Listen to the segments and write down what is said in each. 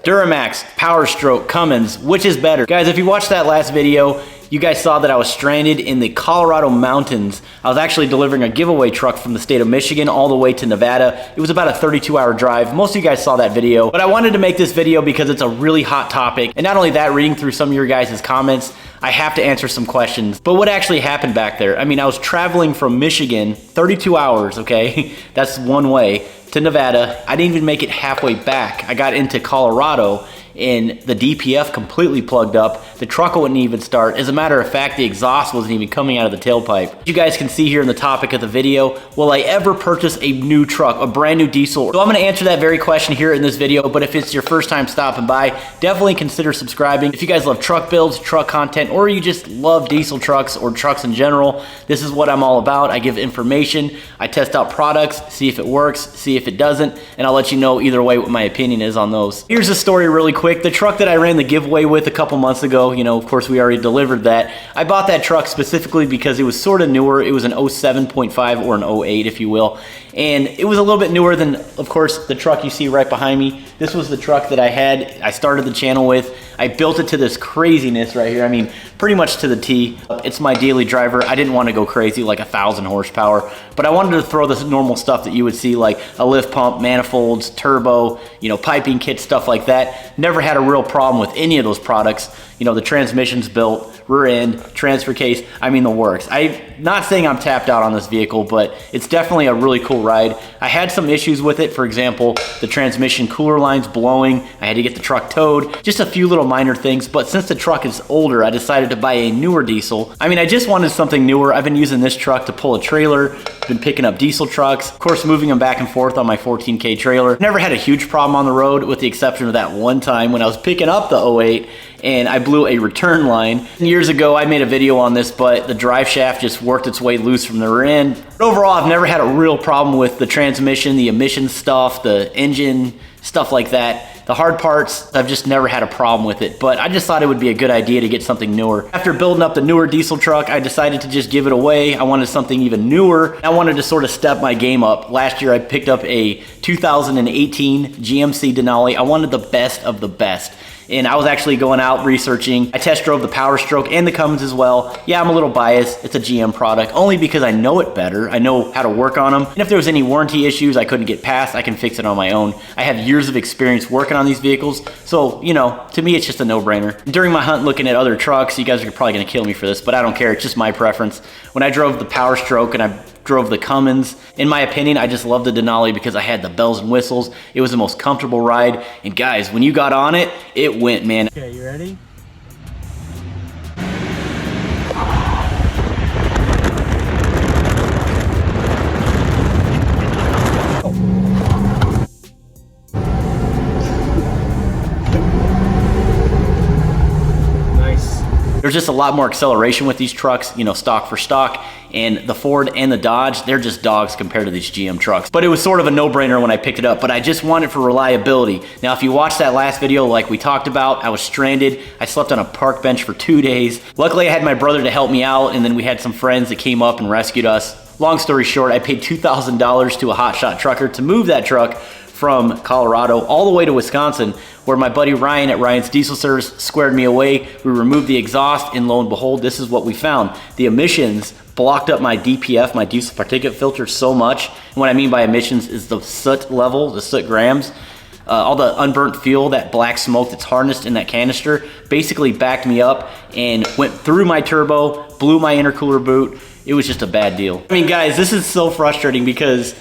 Duramax, Power Stroke, Cummins, which is better? Guys, if you watched that last video, you guys saw that I was stranded in the Colorado mountains. I was actually delivering a giveaway truck from the state of Michigan all the way to Nevada. It was about a 32-hour drive. Most of you guys saw that video, but I wanted to make this video because it's a really hot topic. And not only that, reading through some of your guys' comments, I have to answer some questions. But what actually happened back there? I mean, I was traveling from Michigan, 32 hours, okay? That's one way, to Nevada. I didn't even make it halfway back. I got into Colorado and the DPF completely plugged up. The truck wouldn't even start. As a matter of fact, the exhaust wasn't even coming out of the tailpipe. You guys can see here in the topic of the video, will I ever purchase a new truck, a brand new diesel? So I'm gonna answer that very question here in this video, but if it's your first time stopping by, definitely consider subscribing. If you guys love truck builds, truck content, or you just love diesel trucks or trucks in general, this is what I'm all about. I give information, I test out products, see if it works, see if it doesn't, and I'll let you know either way what my opinion is on those. Here's the story really quick. The truck that I ran the giveaway with a couple months ago, you know, of course we already delivered that. I bought that truck specifically because it was sort of newer. It was an 07.5 or an 08, if you will. And it was a little bit newer than, of course, the truck you see right behind me. This was the truck that I started the channel with. I built it to this craziness right here. I mean, pretty much to the T. It's my daily driver. I didn't want to go crazy like 1,000 horsepower, but I wanted to throw this normal stuff that you would see, like a lift pump, manifolds, turbo, you know, piping kits, stuff like that. Never had a real problem with any of those products. You know, the transmission's built, rear end, transfer case, I mean the works. I'm not saying I'm tapped out on this vehicle, but it's definitely a really cool ride. I had some issues with it. For example, the transmission cooler line's blowing. I had to get the truck towed. Just a few little minor things, but since the truck is older, I decided to buy a newer diesel. I mean, I just wanted something newer. I've been using this truck to pull a trailer, been picking up diesel trucks, of course moving them back and forth on my 14K trailer. Never had a huge problem on the road with the exception of that one time when I was picking up the 08 and I blew a return line. Years ago, I made a video on this, but the drive shaft just worked its way loose from the rear end. But overall, I've never had a real problem with the transmission, the emission stuff, the engine, stuff like that. The hard parts, I've just never had a problem with it, but I just thought it would be a good idea to get something newer. After building up the newer diesel truck, I decided to just give it away. I wanted something even newer. I wanted to sort of step my game up. Last year, I picked up a 2018 GMC Denali. I wanted the best of the best. And I was actually going out researching. I test drove the Power Stroke and the Cummins as well. Yeah, I'm a little biased. It's a GM product, only because I know it better. I know how to work on them. And if there was any warranty issues I couldn't get past, I can fix it on my own. I have years of experience working on these vehicles. So, you know, to me, it's just a no-brainer. During my hunt looking at other trucks, you guys are probably gonna kill me for this, but I don't care. It's just my preference. When I drove the Power Stroke and I drove the Cummins, in my opinion, I just love the Denali because I had the bells and whistles. It was the most comfortable ride. And guys, when you got on it, it went, man. Okay, you ready? There's just a lot more acceleration with these trucks, you know, stock for stock, and the Ford and the Dodge, they're just dogs compared to these GM trucks. But it was sort of a no-brainer when I picked it up, but I just want it for reliability. Now, if you watched that last video like we talked about, I was stranded. I slept on a park bench for 2 days. Luckily, I had my brother to help me out, and then we had some friends that came up and rescued us. Long story short, I paid $2,000 to a hotshot trucker to move that truck from Colorado all the way to Wisconsin, where my buddy Ryan at Ryan's Diesel Service squared me away. We removed the exhaust, and lo and behold, this is what we found. The emissions blocked up my DPF, my diesel particulate filter, so much. And what I mean by emissions is the soot level, the soot grams. All the unburnt fuel, that black smoke that's harnessed in that canister, basically backed me up and went through my turbo, blew my intercooler boot. It was just a bad deal. I mean, guys, this is so frustrating because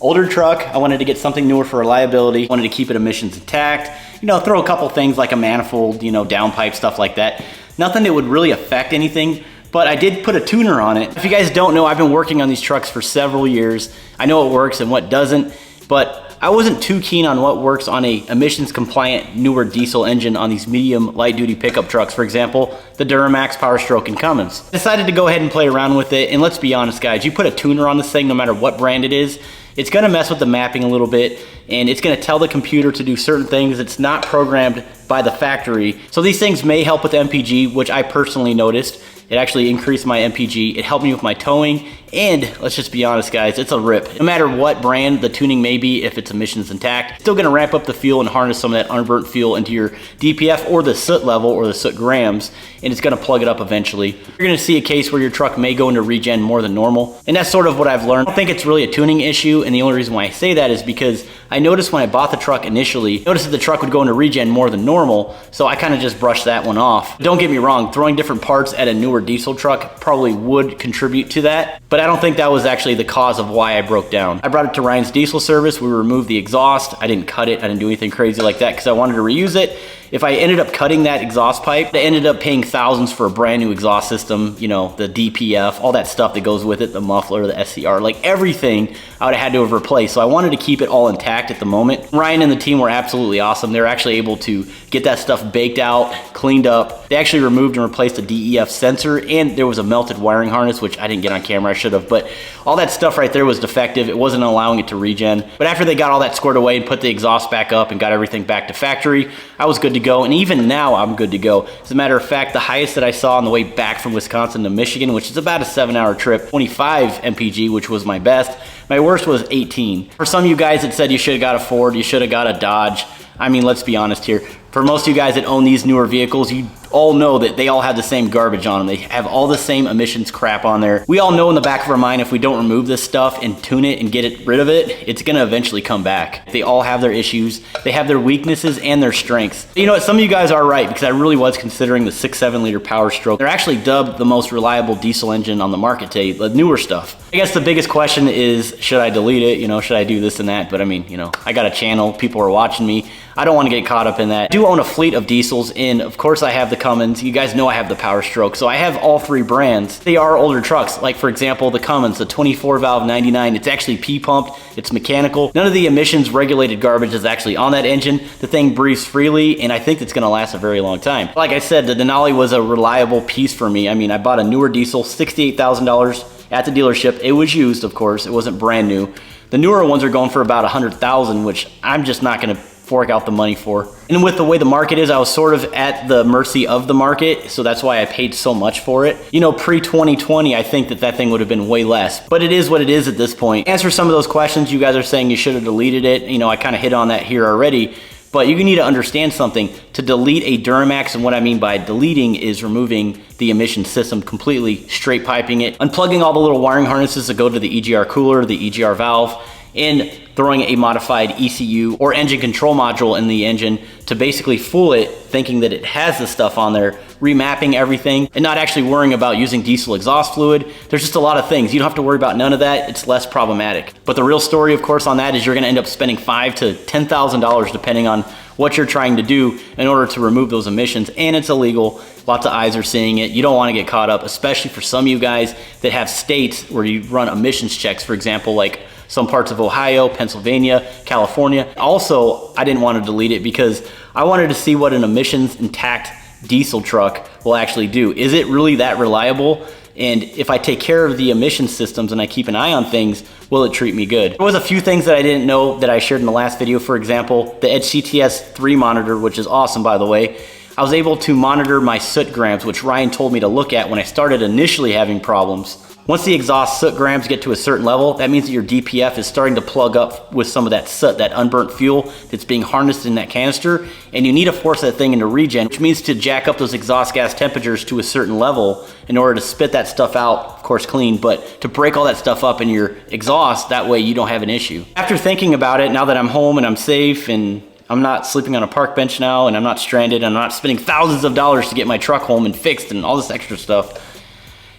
older truck, I wanted to get something newer for reliability, wanted to keep it emissions intact, you know, throw a couple things like a manifold, you know, downpipe, stuff like that. Nothing that would really affect anything, but I did put a tuner on it. If you guys don't know, I've been working on these trucks for several years. I know what works and what doesn't, but I wasn't too keen on what works on a emissions compliant newer diesel engine on these medium light duty pickup trucks. For example, the Duramax, Power Stroke, and Cummins. I decided to go ahead and play around with it, and let's be honest guys, you put a tuner on this thing no matter what brand it is, it's gonna mess with the mapping a little bit, and it's gonna tell the computer to do certain things that's not programmed by the factory. So these things may help with MPG, which I personally noticed. It actually increased my MPG. It helped me with my towing. And let's just be honest, guys, it's a rip. No matter what brand the tuning may be, if its emissions intact, it's still gonna ramp up the fuel and harness some of that unburnt fuel into your DPF or the soot level or the soot grams, and it's gonna plug it up eventually. You're gonna see a case where your truck may go into regen more than normal, and that's sort of what I've learned. I don't think it's really a tuning issue, and the only reason why I say that is because I noticed when I bought the truck initially, noticed that the truck would go into regen more than normal, so I kind of just brushed that one off. Don't get me wrong, throwing different parts at a newer diesel truck probably would contribute to that, but I don't think that was actually the cause of why I broke down. I brought it to Ryan's diesel service. We removed the exhaust. I didn't cut it. I didn't do anything crazy like that because I wanted to reuse it. If I ended up cutting that exhaust pipe, I ended up paying thousands for a brand new exhaust system, you know, the DPF, all that stuff that goes with it, the muffler, the SCR, like everything I would have had to have replaced. So I wanted to keep it all intact at the moment. Ryan and the team were absolutely awesome. They were actually able to get that stuff baked out, cleaned up. They actually removed and replaced the DEF sensor, and there was a melted wiring harness, which I didn't get on camera, I should have, but all that stuff right there was defective. It wasn't allowing it to regen. But after they got all that squared away and put the exhaust back up and got everything back to factory, I was good to go. And even now I'm good to go. As a matter of fact, the highest that I saw on the way back from Wisconsin to Michigan, which is about a 7-hour trip, 25 MPG, which was my best. My worst was 18. For some of you guys that said you should have got a Ford, you should have got a Dodge. I mean, let's be honest here. For most of you guys that own these newer vehicles, you all know that they all have the same garbage on them. They have all the same emissions crap on there. We all know in the back of our mind, if we don't remove this stuff and tune it and get rid of it, it's gonna eventually come back. They all have their issues. They have their weaknesses and their strengths. You know what, some of you guys are right, because I really was considering the 6.7 liter Power Stroke. They're actually dubbed the most reliable diesel engine on the market today, the newer stuff. I guess the biggest question is, should I delete it? You know, should I do this and that? But I mean, you know, I got a channel, people are watching me. I don't want to get caught up in that. I do own a fleet of diesels, and of course I have the Cummins. You guys know I have the Power Stroke, so I have all three brands. They are older trucks, like for example the Cummins, the 24 valve 99. It's actually P-pumped, it's mechanical. None of the emissions regulated garbage is actually on that engine. The thing breathes freely, and I think it's gonna last a very long time. Like I said, the Denali was a reliable piece for me. I mean, I bought a newer diesel, $68,000 at the dealership. It was used, of course, it wasn't brand new. The newer ones are going for about 100,000, which I'm just not gonna fork out the money for. And with the way the market is, I was sort of at the mercy of the market, so that's why I paid so much for it. You know, pre-2020, I think that thing would have been way less, but it is what it is at this point. Answer some of those questions. You guys are saying you should have deleted it. You know, I kind of hit on that here already, but you need to understand something. To delete a Duramax, and what I mean by deleting is removing the emission system completely, straight piping it, unplugging all the little wiring harnesses that go to the EGR cooler, the EGR valve, and throwing a modified ECU or engine control module in the engine to basically fool it, thinking that it has the stuff on there, remapping everything, and not actually worrying about using diesel exhaust fluid. There's just a lot of things. You don't have to worry about none of that. It's less problematic. But the real story, of course, on that is you're gonna end up spending $5,000 to $10,000 depending on what you're trying to do in order to remove those emissions, and it's illegal. Lots of eyes are seeing it. You don't want to get caught up, especially for some of you guys that have states where you run emissions checks, for example, like some parts of Ohio, Pennsylvania, California. Also, I didn't want to delete it because I wanted to see what an emissions intact diesel truck will actually do. Is it really that reliable? And if I take care of the emission systems and I keep an eye on things, will it treat me good? There was a few things that I didn't know that I shared in the last video. For example, the Edge CTS 3 monitor, which is awesome, by the way. I was able to monitor my soot grams, which Ryan told me to look at when I started initially having problems. Once the exhaust soot grams get to a certain level, that means that your DPF is starting to plug up with some of that soot, that unburnt fuel that's being harnessed in that canister, and you need to force that thing into regen, which means to jack up those exhaust gas temperatures to a certain level in order to spit that stuff out, of course clean, but to break all that stuff up in your exhaust, that way you don't have an issue. After thinking about it, now that I'm home and I'm safe and I'm not sleeping on a park bench now and I'm not stranded, I'm not spending thousands of dollars to get my truck home and fixed and all this extra stuff,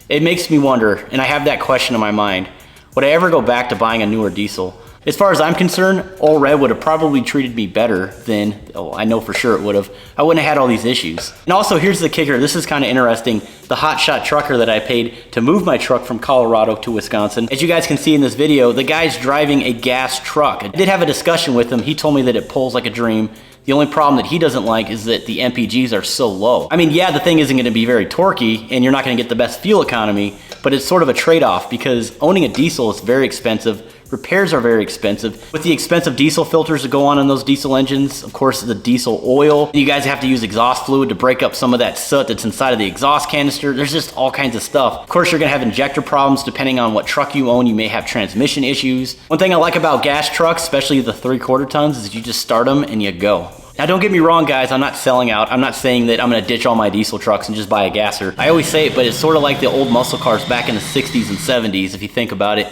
it makes me wonder, and I have that question in my mind, would I ever go back to buying a newer diesel? As far as I'm concerned, All Red would have probably treated me better than, oh, I know for sure it would have. I wouldn't have had all these issues. And also, here's the kicker. This is kind of interesting. The hotshot trucker that I paid to move my truck from Colorado to Wisconsin. As you guys can see in this video, the guy's driving a gas truck. I did have a discussion with him. He told me that it pulls like a dream. The only problem that he doesn't like is that the MPGs are so low. I mean, yeah, the thing isn't gonna be very torquey and you're not gonna get the best fuel economy, but it's sort of a trade-off because owning a diesel is very expensive, repairs are very expensive. With the expensive diesel filters that go on in those diesel engines, of course, the diesel oil. You guys have to use exhaust fluid to break up some of that soot that's inside of the exhaust canister. There's just all kinds of stuff. Of course, you're gonna have injector problems depending on what truck you own. You may have transmission issues. One thing I like about gas trucks, especially the 3/4 tons, is you just start them and you go. Now, don't get me wrong, guys, I'm not selling out. I'm not saying that I'm gonna ditch all my diesel trucks and just buy a gasser. I always say it, but it's sort of like the old muscle cars back in the 60s and 70s, if you think about it.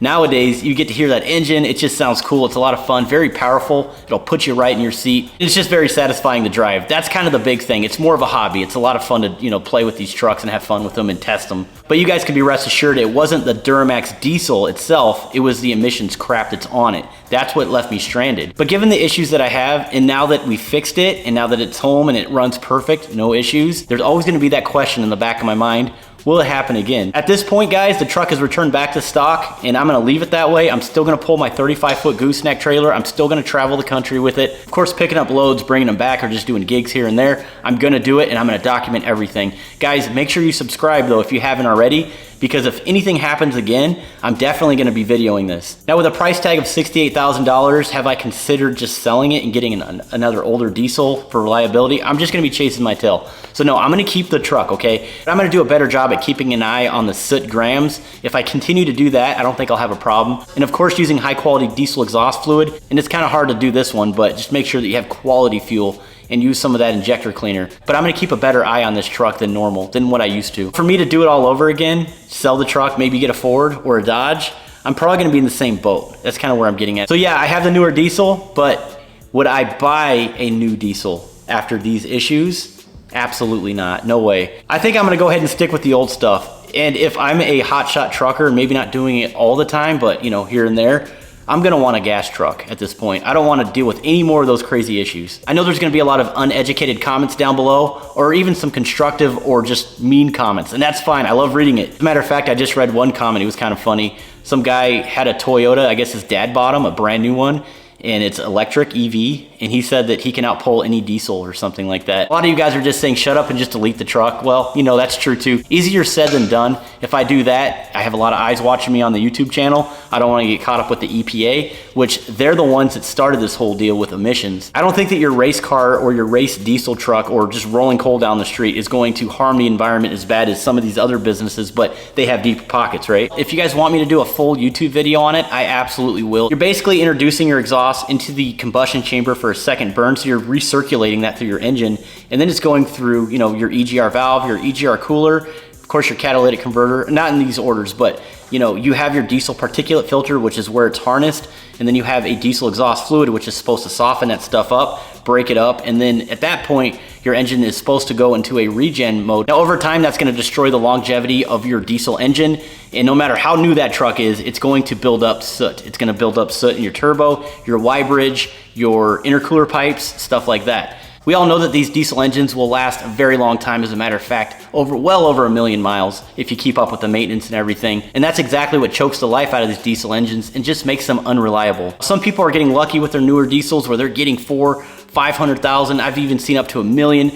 Nowadays, you get to hear that engine. It just sounds cool. It's a lot of fun, very powerful. It'll put you right in your seat. It's just very satisfying to drive. That's kind of the big thing. It's more of a hobby. It's a lot of fun to, you know, play with these trucks and have fun with them and test them. But you guys can be rest assured it wasn't the Duramax diesel itself. It was the emissions crap that's on it. That's what left me stranded. But given the issues that I have, and now that we fixed it, and now that it's home and it runs perfect, no issues, there's always gonna be that question in the back of my mind. Will it happen again? At this point, guys, the truck is returned back to stock, and I'm gonna leave it that way. I'm still gonna pull my 35-foot gooseneck trailer. I'm still gonna travel the country with it. Of course, picking up loads, bringing them back, or just doing gigs here and there. I'm gonna do it, and I'm gonna document everything. Guys, make sure you subscribe, though, if you haven't already, because if anything happens again, I'm definitely gonna be videoing this. Now, with a price tag of $68,000, have I considered just selling it and getting another older diesel for reliability? I'm just gonna be chasing my tail. So no, I'm gonna keep the truck, okay? But I'm gonna do a better job at keeping an eye on the soot grams. If I continue to do that, I don't think I'll have a problem. And of course, using high quality diesel exhaust fluid, and it's kind of hard to do this one, but just make sure that you have quality fuel and use some of that injector cleaner. But I'm gonna keep a better eye on this truck than normal, than what I used to. For me to do it all over again, sell the truck, maybe get a Ford or a Dodge, I'm probably gonna be in the same boat. That's kind of where I'm getting at. So yeah, I have the newer diesel, but would I buy a new diesel after these issues? Absolutely not, no way. I think I'm gonna go ahead and stick with the old stuff. And if I'm a hotshot trucker, maybe not doing it all the time, but you know, here and there, I'm gonna want a gas truck at this point. I don't wanna deal with any more of those crazy issues. I know there's gonna be a lot of uneducated comments down below, or even some constructive or just mean comments, and that's fine, I love reading it. As a matter of fact, I just read one comment, it was kind of funny. Some guy had a Toyota, I guess his dad bought him, a brand new one, and it's electric EV, and he said that he can outpull any diesel or something like that. A lot of you guys are just saying shut up and just delete the truck. Well, you know, that's true too. Easier said than done. If I do that, I have a lot of eyes watching me on the YouTube channel. I don't want to get caught up with the EPA, which they're the ones that started this whole deal with emissions. I don't think that your race car or your race diesel truck or just rolling coal down the street is going to harm the environment as bad as some of these other businesses, but they have deep pockets, right? If you guys want me to do a full YouTube video on it, I absolutely will. You're basically introducing your exhaust into the combustion chamber for a second burn, so you're recirculating that through your engine, and then it's going through, you know, your EGR valve, your EGR cooler, of course your catalytic converter, not in these orders, but you know, you have your diesel particulate filter, which is where it's harnessed, and then you have a diesel exhaust fluid, which is supposed to soften that stuff up, break it up, and then at that point, your engine is supposed to go into a regen mode. Now, over time, that's gonna destroy the longevity of your diesel engine, and no matter how new that truck is, it's going to build up soot. It's gonna build up soot in your turbo, your Y bridge, your intercooler pipes, stuff like that. We all know that these diesel engines will last a very long time. As a matter of fact, well over 1 million miles if you keep up with the maintenance and everything. And that's exactly what chokes the life out of these diesel engines and just makes them unreliable. Some people are getting lucky with their newer diesels where they're getting 400,000-500,000. I've even seen up to 1 million.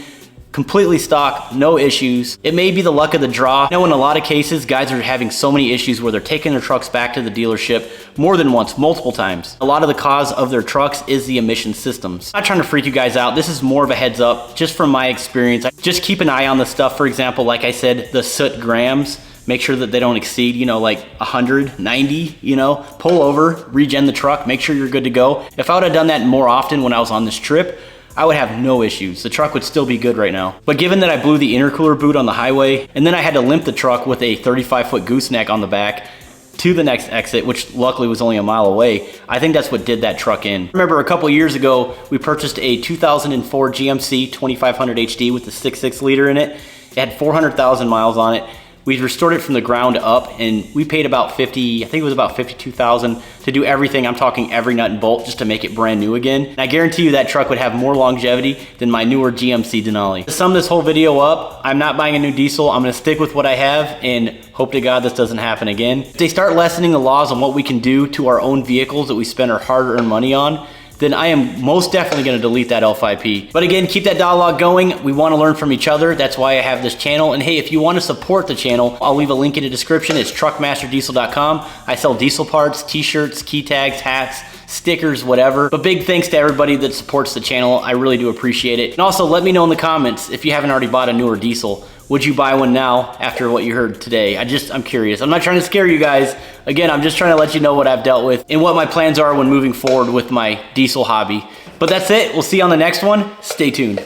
Completely stock, no issues. It may be the luck of the draw. I know in a lot of cases, guys are having so many issues where they're taking their trucks back to the dealership more than once, multiple times. A lot of the cause of their trucks is the emission systems. I'm not trying to freak you guys out. This is more of a heads up, just from my experience. Just keep an eye on the stuff. For example, like I said, the soot grams. Make sure that they don't exceed, you know, like 100, 90, you know. Pull over, regen the truck, make sure you're good to go. If I would have done that more often when I was on this trip, I would have no issues. The truck would still be good right now. But given that I blew the intercooler boot on the highway, and then I had to limp the truck with a 35-foot gooseneck on the back to the next exit, which luckily was only a mile away, I think that's what did that truck in. Remember a couple years ago, we purchased a 2004 GMC 2500 HD with the 6.6 liter in it. It had 400,000 miles on it. We restored it from the ground up, and we paid about 50, I think it was about 52,000 to do everything. I'm talking every nut and bolt just to make it brand new again. And I guarantee you that truck would have more longevity than my newer GMC Denali. To sum this whole video up, I'm not buying a new diesel. I'm gonna stick with what I have and hope to God this doesn't happen again. If they start lessening the laws on what we can do to our own vehicles that we spend our hard-earned money on, then I am most definitely gonna delete that L5P. But again, keep that dialogue going. We wanna learn from each other. That's why I have this channel. And hey, if you wanna support the channel, I'll leave a link in the description. It's truckmasterdiesel.com. I sell diesel parts, t-shirts, key tags, hats, stickers, whatever. But big thanks to everybody that supports the channel. I really do appreciate it. And also let me know in the comments if you haven't already bought a newer diesel. Would you buy one now after what you heard today? I'm curious. I'm not trying to scare you guys. Again, I'm just trying to let you know what I've dealt with and what my plans are when moving forward with my diesel hobby. But that's it. We'll see you on the next one. Stay tuned.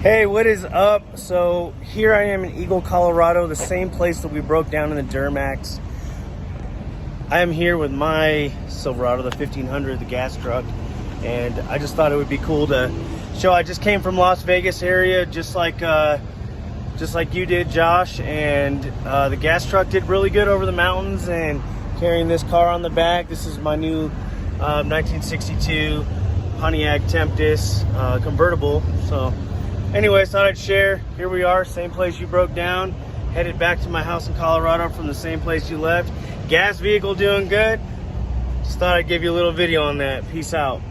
Hey, what is up? So here I am in Eagle, Colorado, the same place that we broke down in the Duramax. I am here with my Silverado, the 1500, the gas truck, and I just thought it would be cool to show. I just came from Las Vegas area, just like you did, Josh, and the gas truck did really good over the mountains and carrying this car on the back. This is my new 1962 Pontiac Tempest convertible. So anyways, thought I'd share. Here we are, same place you broke down, headed back to my house in Colorado from the same place you left. Gas vehicle doing good. Just thought I'd give you a little video on that. Peace out.